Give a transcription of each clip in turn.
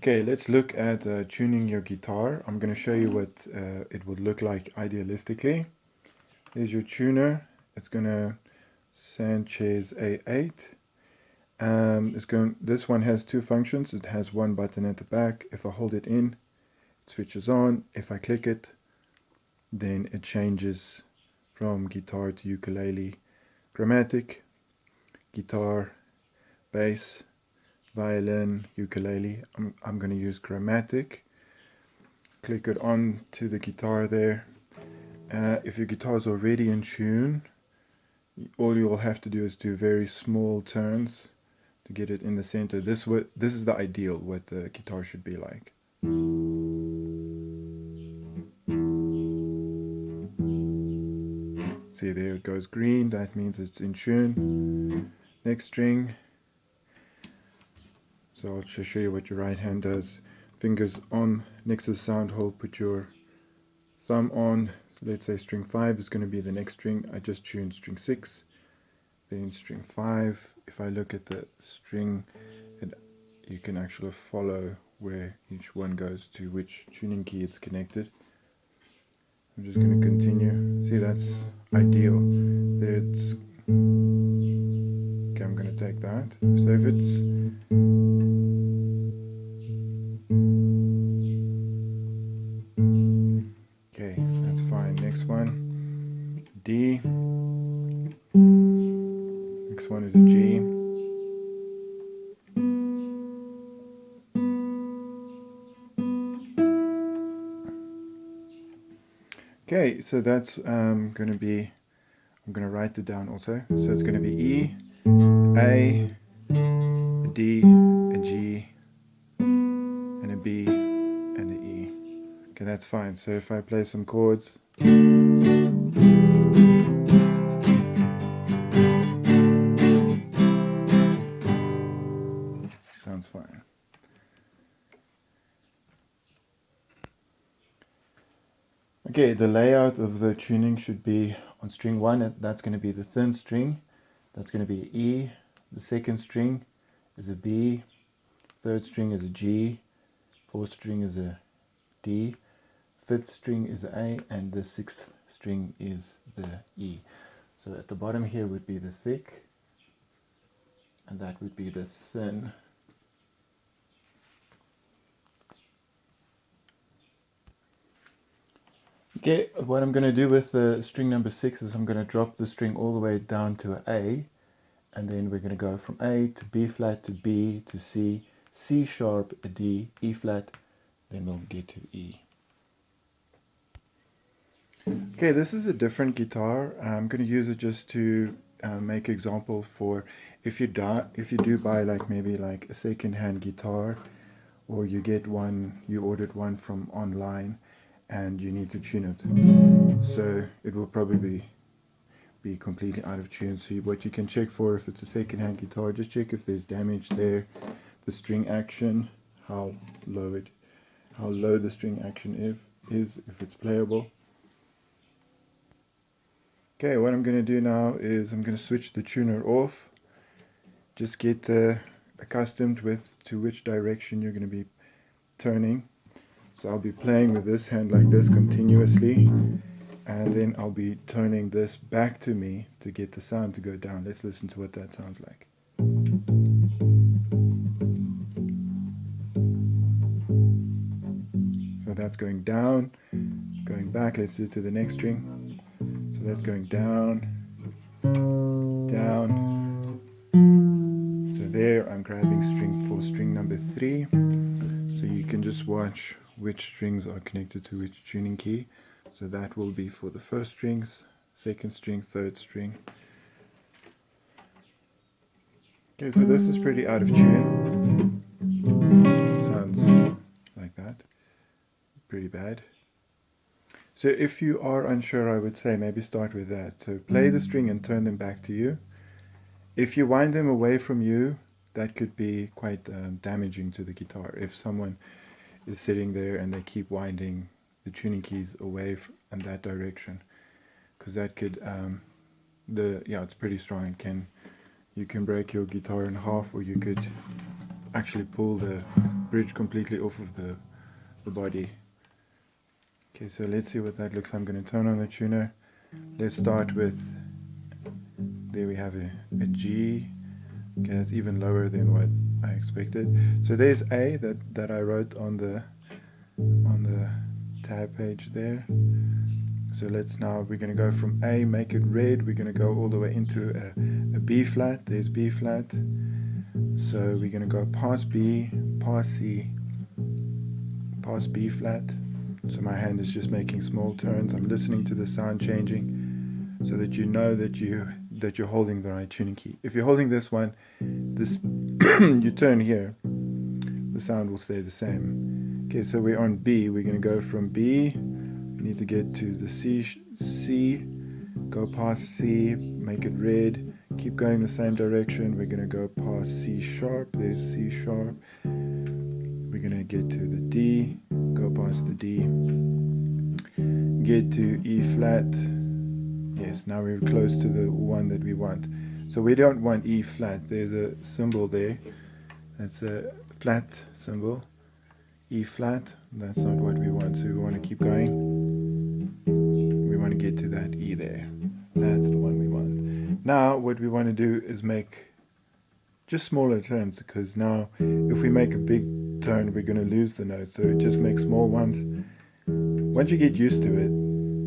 Okay, let's look at tuning your guitar. I'm going to show you what it would look like idealistically. Here's your tuner. It's going to Sanchez A8. This one has two functions. It has one button at the back. If I hold it in, it switches on. If I click it, then it changes from guitar to ukulele, chromatic, guitar, bass, violin, ukulele. I'm going to use chromatic. Click it on to the guitar there. If your guitar is already in tune, all you will have to do is do very small turns to get it in the center. This is the ideal, what the guitar should be like. See, there it goes green. That means it's in tune. Next string. So I'll just show you what your right hand does. Fingers on next to the sound hole. Put your thumb on. Let's say string 5 is going to be the next string. I just tuned string 6, then string 5. If I look at the string, you can actually follow where each one goes to which tuning key it's connected. I'm just going to continue. See, that's ideal. There it's okay. I'm going to take that. So if it's okay, that's fine. Next one, D. Next one is a G. Okay, so that's going to be, I'm going to write it down also. So it's going to be E, A, a D, a G, and a B, and a E. Okay, that's fine. So if I play some chords, sounds fine. Okay, the layout of the tuning should be on string 1, that's going to be the thin string. That's going to be E. The second string is a B. Third string is a G. Fourth string is a D. Fifth string is the A. And the sixth string is the E. So at the bottom here would be the thick. And that would be the thin. Okay, what I'm going to do with the string number 6 is I'm going to drop the string all the way down to an A, and then we're going to go from A to B flat to B to C, C sharp, a D, E flat, then we'll get to E. Okay, this is a different guitar. I'm going to use it just to make example for if you do buy like maybe like a second-hand guitar, or you get one, you ordered one from online and you need to tune it. So it will probably be completely out of tune. So what you can check for, if it's a second-hand guitar, just check if there's damage there, the string action, how low the string action is, if it's playable. Okay, what I'm going to do now is I'm going to switch the tuner off. Just get accustomed to which direction you're going to be turning. So I'll be playing with this hand like this continuously, and then I'll be turning this back to me to get the sound to go down. Let's listen to what that sounds like. So that's going down, going back. Let's do it to the next string. So that's going down, down. So there I'm grabbing string for string number 3. So you can just watch which strings are connected to which tuning key. So that will be for the first strings, second string, third string. Okay, so this is pretty out of tune. Sounds like that. Pretty bad. So if you are unsure, I would say maybe start with that. So play the string and turn them back to you. If you wind them away from you, that could be quite damaging to the guitar. If someone is sitting there and they keep winding the tuning keys away in that direction, because that could it's pretty strong. You can break your guitar in half, or you could actually pull the bridge completely off of the body. Okay, so let's see what that looks like. I'm going to turn on the tuner. Let's start with, there we have a G. Okay, that's even lower than what I expected. So there's A that I wrote on the tab page there. So we're going to go from A, make it red. We're going to go all the way into a B flat. There's B flat. So we're going to go past B, past C, past B flat. So my hand is just making small turns. I'm listening to the sound changing so that you know that you're holding the right tuning key. If you're holding this one, you turn here, the sound will stay the same. Okay, so we're on B. We're going to go from B. We need to get to the C, go past C, make it red, keep going the same direction. We're going to go past C sharp. There's C sharp. We're going to get to the D, go past the D, get to E flat. Yes, now we're close to the one that we want. So we don't want E flat. There's a symbol there. That's a flat symbol. E flat. That's not what we want. So we want to keep going. We want to get to that E there. That's the one we want. Now what we want to do is make just smaller turns, because now if we make a big turn we're going to lose the note. So just make small ones. Once you get used to it,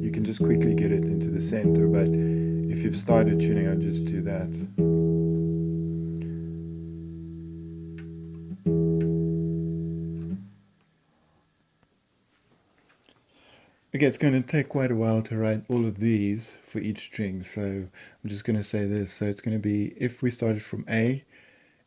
you can just quickly get it into the center, but if you've started tuning, I'll just do that. Okay, it's going to take quite a while to write all of these for each string, so I'm just going to say this. So it's going to be, if we started from A,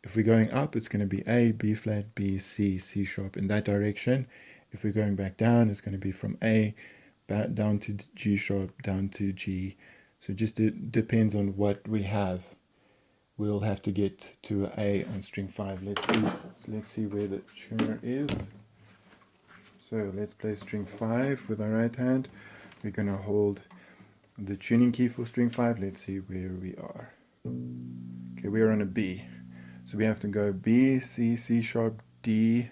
if we're going up, it's going to be A, B flat, B, C, C sharp, in that direction. If we're going back down, it's going to be from A, back down to G sharp, down to G. So just it depends on what we have. We'll have to get to A on string 5. Let's see where the tuner is. So let's play string 5 with our right hand. We're going to hold the tuning key for string 5. Let's see where we are. Okay, we are on a B. So we have to go B, C, C sharp, D,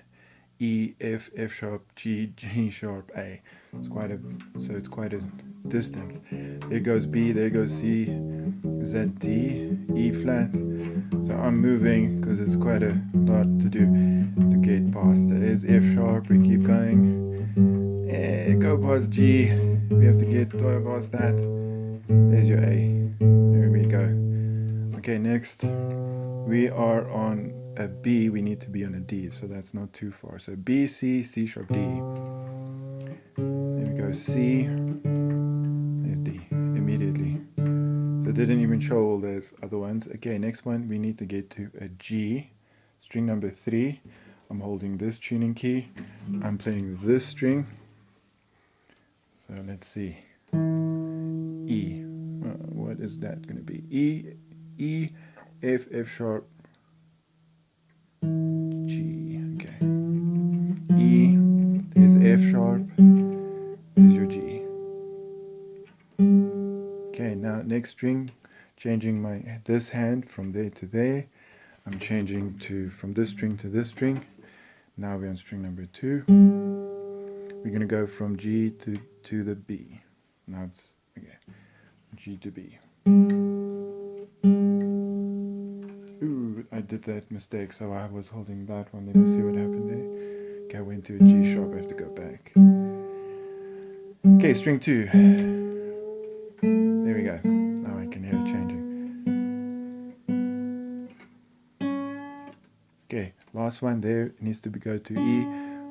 E, F, F sharp, G, G sharp, A. It's quite a distance. There goes B, there goes C. Is that D, E flat? So I'm moving because it's quite a lot to do to get past. There's F sharp, we keep going. Go past G, we have to get past that. There's your A. There we go. Okay, next we are on a B, we need to be on a D, so that's not too far. So B, C, C sharp, D. There we go, C, there's D, immediately. So it didn't even show all those other ones. Okay, next one, we need to get to a G, string number 3. I'm holding this tuning key, I'm playing this string. So let's see, E, what is that going to be? E, F, F sharp, G, okay. E, there's F sharp, there's your G. Okay, now next string, changing this hand from there to there. I'm changing from this string to this string. Now we're on string number 2. We're going to go from G to the B. Now it's, okay, G to B. Ooh, I did that mistake, so I was holding that one. Let me see what happened there. Okay, I went to a G sharp, I have to go back. Okay, string 2. There we go. Now I can hear it changing. Okay, last one there. It needs to go to E.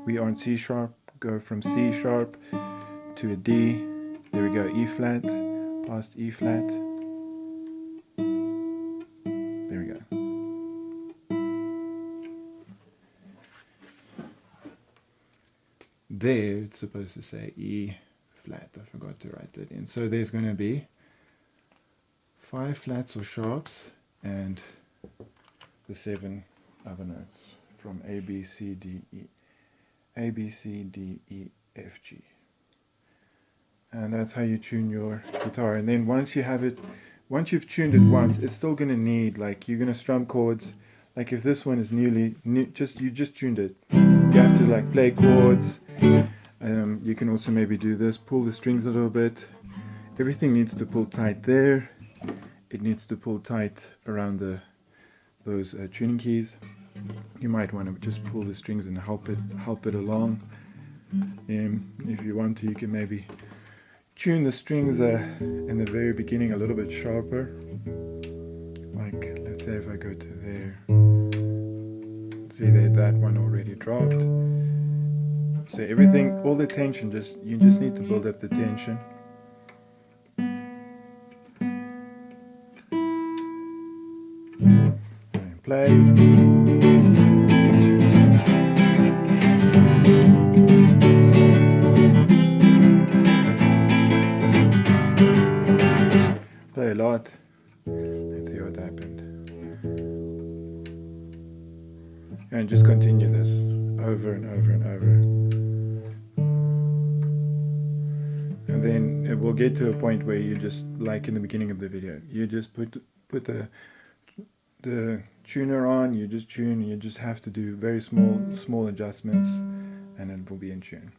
We are on C sharp. Go from C sharp to a D. There we go. E flat, past E flat. There we go. There it's supposed to say E flat. I forgot to write that in. So there's going to be 5 flats or sharps and the 7 other notes from A, B, C, D, E. A, B, C, D, E, F, G. And that's how you tune your guitar. And then once you've tuned it once, it's still going to need, like, you're going to strum chords. Like if this one is new, you just tuned it. You have to like play chords. You can also maybe do this, pull the strings a little bit. Everything needs to pull tight there. It needs to pull tight around those tuning keys. You might want to just pull the strings and help it along. If you want to, you can maybe tune the strings in the very beginning a little bit sharper. Like let's say if I go to there, see there, that one already dropped. So everything, all the tension, you just need to build up the tension. And play. Play a lot. Let's see what happened. And just continue this over and over and over. And then it will get to a point where you just, like in the beginning of the video, you just put the tuner on, you just tune, you just have to do very small adjustments and it will be in tune.